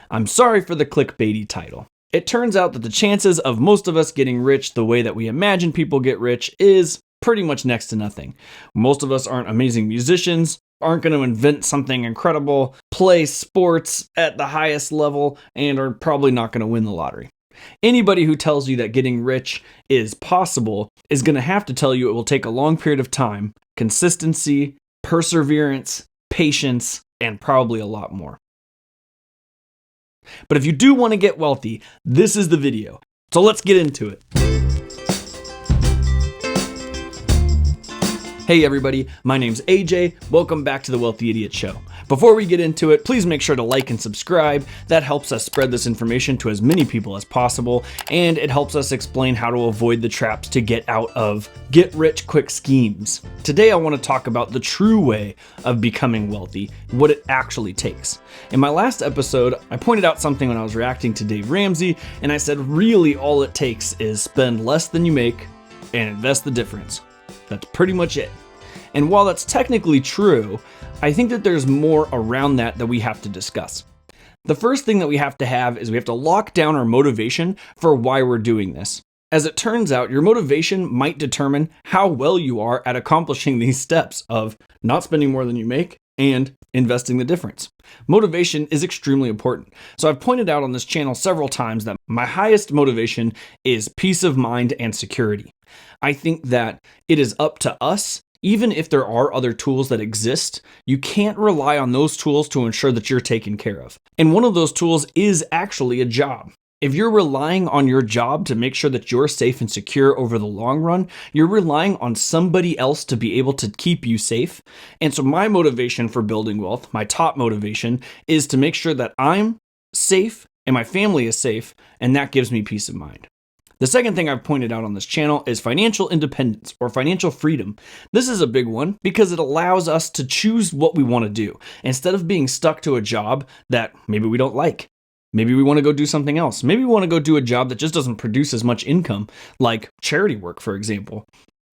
I'm sorry for the clickbaity title. It turns out that the chances of most of us getting rich the way that we imagine people get rich is pretty much next to nothing. Most of us aren't amazing musicians, aren't going to invent something incredible, play sports at the highest level, and are probably not going to win the lottery. Anybody who tells you that getting rich is possible is going to have to tell you it will take a long period of time, consistency, perseverance, patience, and probably a lot more. But if you do want to get wealthy, this is the video. So let's get into it. Hey everybody, my name's AJ. Welcome back to the Wealthy Idiot Show. Before we get into it, please make sure to like and subscribe. That helps us spread this information to as many people as possible, and it helps us explain how to avoid the traps to get out of get-rich-quick schemes. Today I want to talk about the true way of becoming wealthy, what it actually takes. In my last episode, I pointed out something when I was reacting to Dave Ramsey, and I said really all it takes is spend less than you make and invest the difference. That's pretty much it. And while that's technically true, I think that there's more around that we have to discuss. The first thing that we have to have is we have to lock down our motivation for why we're doing this. As it turns out, your motivation might determine how well you are at accomplishing these steps of not spending more than you make and investing the difference. Motivation is extremely important. So I've pointed out on this channel several times that my highest motivation is peace of mind and security. I think that it is up to us, even if there are other tools that exist, you can't rely on those tools to ensure that you're taken care of. And one of those tools is actually a job. If you're relying on your job to make sure that you're safe and secure over the long run, you're relying on somebody else to be able to keep you safe. And so my motivation for building wealth, my top motivation, is to make sure that I'm safe and my family is safe, and that gives me peace of mind. The second thing I've pointed out on this channel is financial independence or financial freedom. This is a big one because it allows us to choose what we want to do instead of being stuck to a job that maybe we don't like. Maybe we want to go do something else. Maybe we want to go do a job that just doesn't produce as much income, like charity work, for example.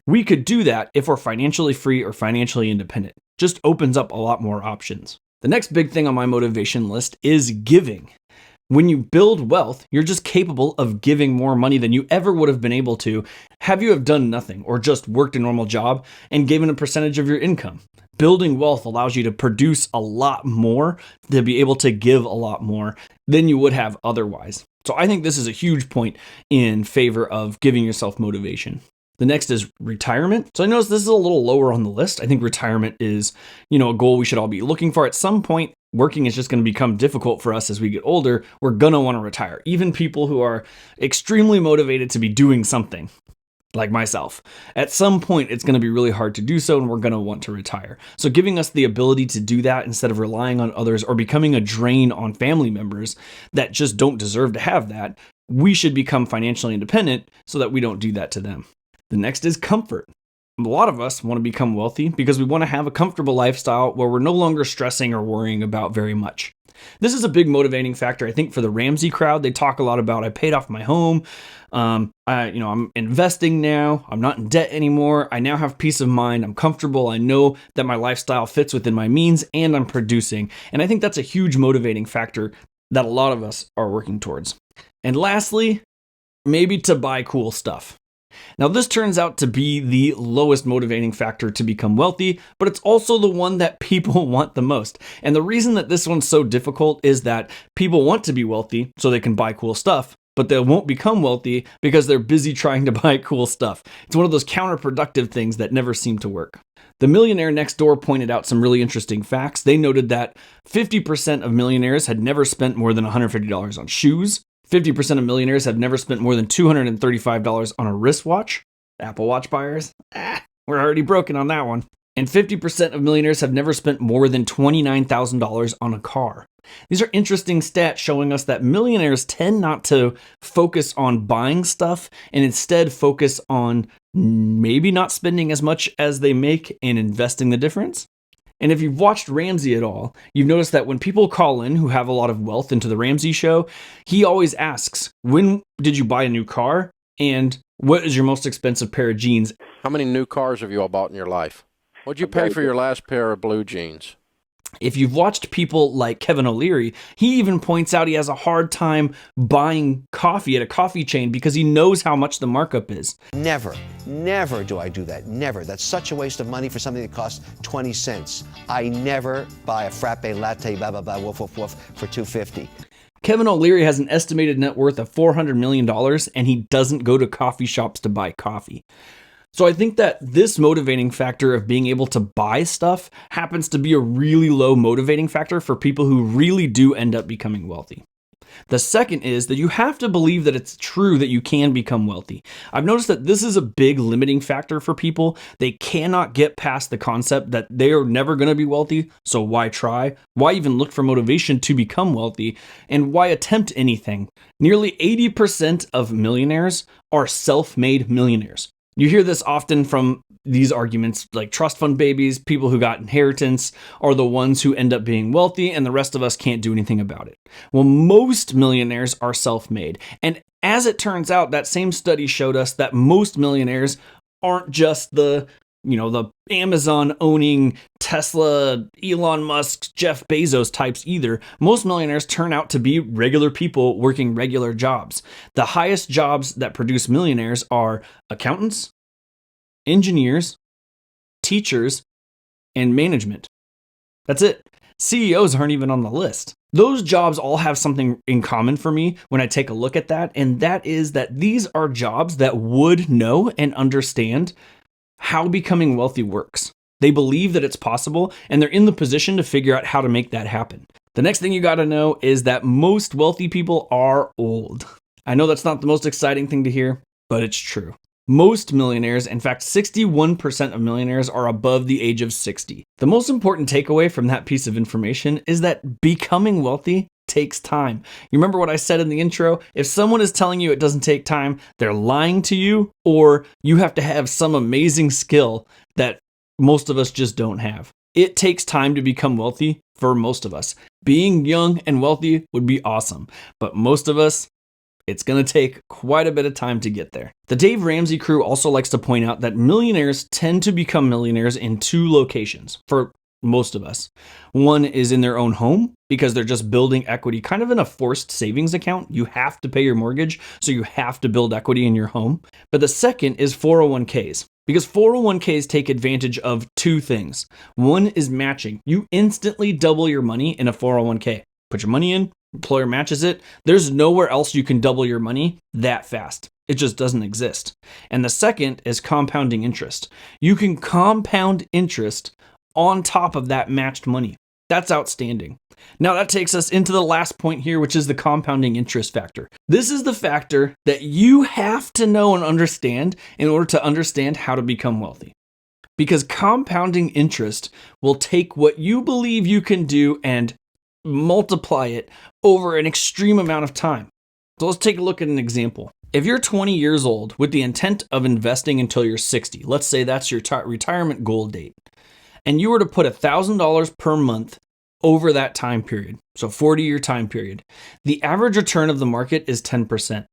We could do that if we're financially free or financially independent. Just opens up a lot more options. The next big thing on my motivation list is giving. When you build wealth, you're just capable of giving more money than you ever would have been able to have you have done nothing or just worked a normal job and given a percentage of your income. Building wealth allows you to produce a lot more, to be able to give a lot more than you would have otherwise. So I think this is a huge point in favor of giving yourself motivation. The next is retirement. So I notice this is a little lower on the list. I think retirement is, a goal we should all be looking for. At some point, working is just going to become difficult for us as we get older. We're going to want to retire. Even people who are extremely motivated to be doing something, like myself, at some point it's going to be really hard to do so, and we're going to want to retire. So giving us the ability to do that instead of relying on others or becoming a drain on family members that just don't deserve to have that, we should become financially independent so that we don't do that to them. The next is comfort. A lot of us want to become wealthy because we want to have a comfortable lifestyle where we're no longer stressing or worrying about very much. This is a big motivating factor, I think, for the Ramsey crowd. They talk a lot about, I paid off my home, I'm investing now, I'm not in debt anymore, I now have peace of mind, I'm comfortable, I know that my lifestyle fits within my means, and I'm producing. And I think that's a huge motivating factor that a lot of us are working towards. And lastly, maybe to buy cool stuff. Now, this turns out to be the lowest motivating factor to become wealthy, but it's also the one that people want the most. And the reason that this one's so difficult is that people want to be wealthy so they can buy cool stuff, but they won't become wealthy because they're busy trying to buy cool stuff. It's one of those counterproductive things that never seem to work. The Millionaire Next Door pointed out some really interesting facts. They noted that 50% of millionaires had never spent more than $150 on shoes. 50% of millionaires have never spent more than $235 on a wristwatch. Apple Watch buyers, we're already broken on that one. And 50% of millionaires have never spent more than $29,000 on a car. These are interesting stats showing us that millionaires tend not to focus on buying stuff and instead focus on maybe not spending as much as they make and investing the difference. And if you've watched Ramsey at all, you've noticed that when people call in who have a lot of wealth into the Ramsey show, he always asks, when did you buy a new car? And what is your most expensive pair of jeans? How many new cars have you all bought in your life? What'd you pay for your last pair of blue jeans? If you've watched people like Kevin O'Leary, he even points out he has a hard time buying coffee at a coffee chain because he knows how much the markup is. Never, never do I do that. Never. That's such a waste of money for something that costs 20 cents. I never buy a frappe latte, blah, blah, blah, woof, woof, woof, for $2.50. Kevin O'Leary has an estimated net worth of $400 million, and he doesn't go to coffee shops to buy coffee. So I think that this motivating factor of being able to buy stuff happens to be a really low motivating factor for people who really do end up becoming wealthy. The second is that you have to believe that it's true that you can become wealthy. I've noticed that this is a big limiting factor for people. They cannot get past the concept that they are never going to be wealthy, so why try? Why even look for motivation to become wealthy? And why attempt anything? Nearly 80% of millionaires are self-made millionaires. You hear this often from these arguments, like trust fund babies, people who got inheritance are the ones who end up being wealthy and the rest of us can't do anything about it. Well, most millionaires are self-made. And as it turns out, that same study showed us that most millionaires aren't just the Amazon owning, Tesla, Elon Musk, Jeff Bezos types either. Most millionaires turn out to be regular people working regular jobs. The highest jobs that produce millionaires are accountants, engineers, teachers, and management. That's it. CEOs aren't even on the list. Those jobs all have something in common for me when I take a look at that, and that is that these are jobs that would know and understand how becoming wealthy works. They believe that it's possible, and they're in the position to figure out how to make that happen. The next thing you got to know is that most wealthy people are old. I know that's not the most exciting thing to hear, but it's true. Most millionaires, in fact, 61% of millionaires are above the age of 60. The most important takeaway from that piece of information is that becoming wealthy takes time. You remember what I said in the intro? If someone is telling you it doesn't take time, they're lying to you, or you have to have some amazing skill that most of us just don't have. It takes time to become wealthy for most of us. Being young and wealthy would be awesome, but most of us, it's going to take quite a bit of time to get there. The Dave Ramsey crew also likes to point out that millionaires tend to become millionaires in two locations for most of us. One is in their own home because they're just building equity, kind of in a forced savings account. You have to pay your mortgage, so you have to build equity in your home. But the second is 401ks. Because 401ks take advantage of two things. One is matching. You instantly double your money in a 401k. Put your money in, employer matches it. There's nowhere else you can double your money that fast. It just doesn't exist. And the second is compounding interest. You can compound interest on top of that matched money. That's outstanding. Now that takes us into the last point here, which is the compounding interest factor. This is the factor that you have to know and understand in order to understand how to become wealthy. Because compounding interest will take what you believe you can do and multiply it over an extreme amount of time. So let's take a look at an example. If you're 20 years old with the intent of investing until you're 60, let's say that's your retirement goal date, and you were to put $1,000 per month over that time period, so 40-year time period, the average return of the market is 10%.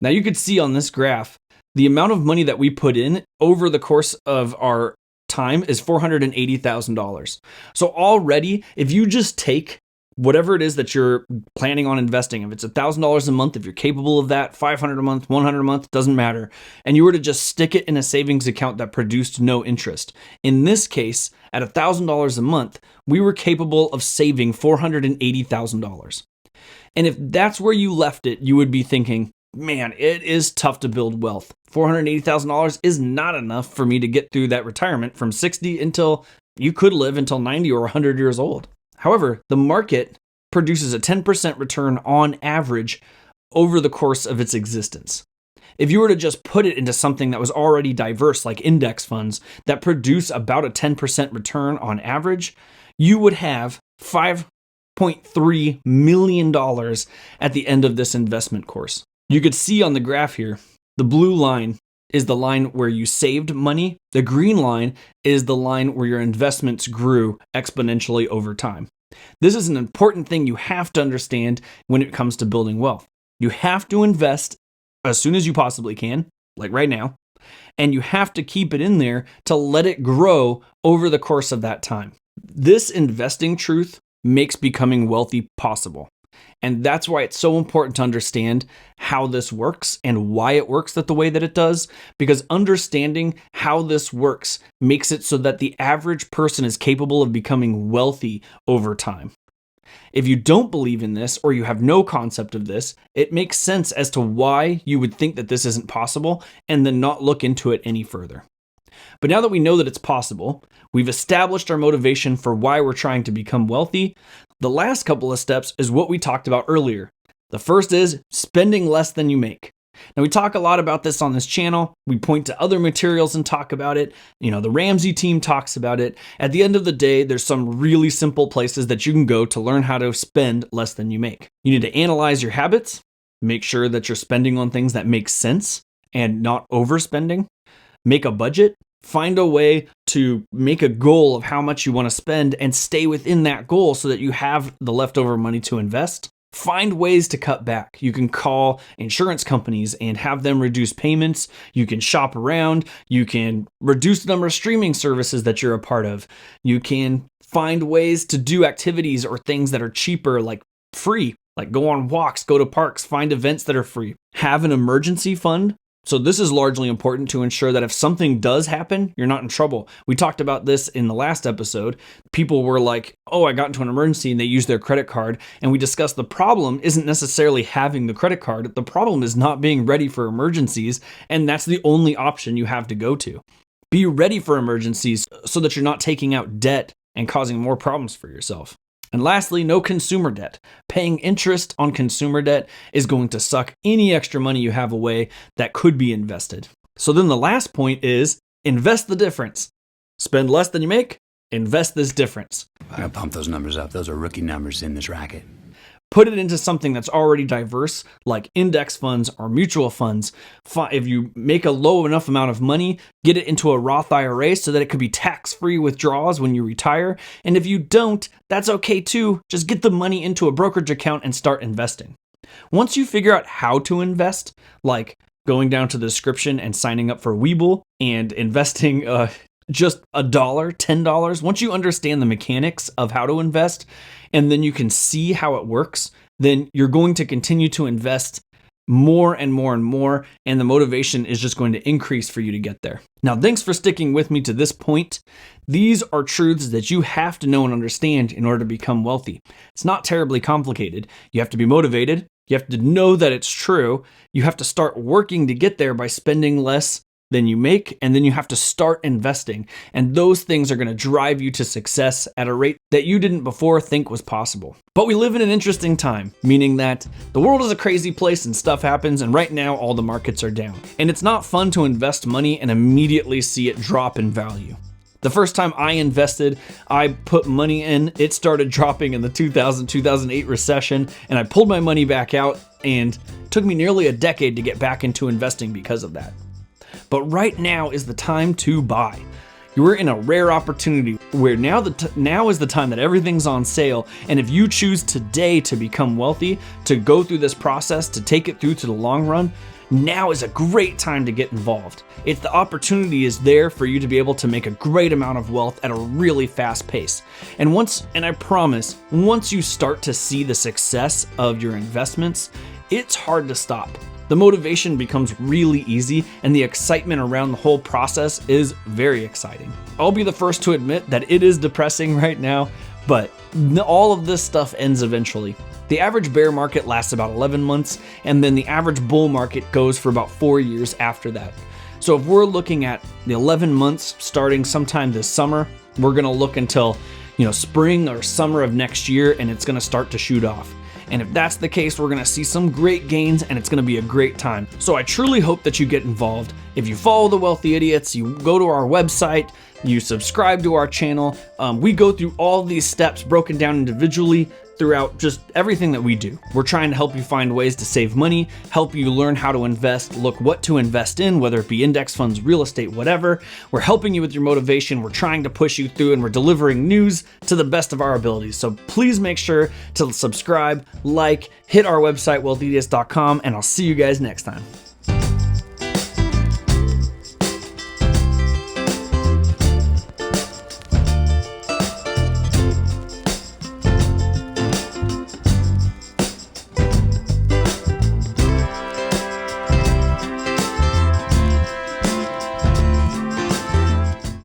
Now you could see on this graph, the amount of money that we put in over the course of our time is $480,000. So already, if you just take whatever it is that you're planning on investing, if it's $1,000 a month, if you're capable of that, $500 a month, $100 a month, doesn't matter, and you were to just stick it in a savings account that produced no interest. In this case, at $1,000 a month, we were capable of saving $480,000. And if that's where you left it, you would be thinking, man, it is tough to build wealth. $480,000 is not enough for me to get through that retirement from 60 until you could live until 90 or 100 years old. However, the market produces a 10% return on average over the course of its existence. If you were to just put it into something that was already diverse, like index funds that produce about a 10% return on average, you would have $5.3 million at the end of this investment course. You could see on the graph here, the blue line is the line where you saved money. The green line is the line where your investments grew exponentially over time. This is an important thing you have to understand when it comes to building wealth. You have to invest as soon as you possibly can, like right now, and you have to keep it in there to let it grow over the course of that time. This investing truth makes becoming wealthy possible. And that's why it's so important to understand how this works and why it works the way that it does, because understanding how this works makes it so that the average person is capable of becoming wealthy over time. If you don't believe in this or you have no concept of this, it makes sense as to why you would think that this isn't possible and then not look into it any further. But now that we know that it's possible, we've established our motivation for why we're trying to become wealthy. The last couple of steps is what we talked about earlier. The first is spending less than you make. Now, we talk a lot about this on this channel. We point to other materials and talk about it. The Ramsey team talks about it. At the end of the day, there's some really simple places that you can go to learn how to spend less than you make. You need to analyze your habits, make sure that you're spending on things that make sense and not overspending. Make a budget. Find a way to make a goal of how much you want to spend and stay within that goal so that you have the leftover money to invest. Find ways to cut back. You can call insurance companies and have them reduce payments. You can shop around. You can reduce the number of streaming services that you're a part of. You can find ways to do activities or things that are cheaper, like free, like go on walks, go to parks, find events that are free. Have an emergency fund. So this is largely important to ensure that if something does happen, you're not in trouble. We talked about this in the last episode. People were like, oh, I got into an emergency, and they used their credit card. And we discussed the problem isn't necessarily having the credit card. The problem is not being ready for emergencies. And that's the only option you have to go to. Be ready for emergencies so that you're not taking out debt and causing more problems for yourself. And lastly, no consumer debt. Paying interest on consumer debt is going to suck any extra money you have away that could be invested. So then the last point is invest the difference. Spend less than you make, invest this difference. I gotta pump those numbers up. Those are rookie numbers in this racket. Put it into something that's already diverse, like index funds or mutual funds. If you make a low enough amount of money, get it into a Roth IRA so that it could be tax-free withdrawals when you retire. And if you don't, that's okay too. Just get the money into a brokerage account and start investing. Once you figure out how to invest, like going down to the description and signing up for Webull and investing just $1, $10, once you understand the mechanics of how to invest, and then you can see how it works, then you're going to continue to invest more and more and more, and the motivation is just going to increase for you to get there. Now, thanks for sticking with me to this point. These are truths that you have to know and understand in order to become wealthy. It's not terribly complicated. You have to be motivated. You have to know that it's true. You have to start working to get there by spending less than you make, and then you have to start investing. And those things are going to drive you to success at a rate that you didn't before think was possible. But we live in an interesting time, meaning that the world is a crazy place and stuff happens, and right now all the markets are down. And it's not fun to invest money and immediately see it drop in value. The first time I invested, I put money in, it started dropping in the 2000-2008 recession, and I pulled my money back out, and it took me nearly a decade to get back into investing because of that. But right now is the time to buy. You're in a rare opportunity where now is the time that everything's on sale. And if you choose today to become wealthy, to go through this process, to take it through to the long run, now is a great time to get involved. It's the opportunity is there for you to be able to make a great amount of wealth at a really fast pace. And I promise, once you start to see the success of your investments, it's hard to stop. The motivation becomes really easy, and the excitement around the whole process is very exciting. I'll be the first to admit that it is depressing right now, but all of this stuff ends eventually. The average bear market lasts about 11 months, and then the average bull market goes for about 4 years after that. So if we're looking at the 11 months starting sometime this summer, we're gonna look until spring or summer of next year, and it's gonna start to shoot off. And if that's the case, we're gonna see some great gains, and it's gonna be a great time. So I truly hope that you get involved. If you follow the Wealthy Idiots, you go to our website, you subscribe to our channel. We go through all these steps broken down individually throughout just everything that we do. We're trying to help you find ways to save money, help you learn how to invest, look what to invest in, whether it be index funds, real estate, whatever. We're helping you with your motivation. We're trying to push you through, and we're delivering news to the best of our abilities. So please make sure to subscribe, hit our website, wealthidiots.com, and I'll see you guys next time.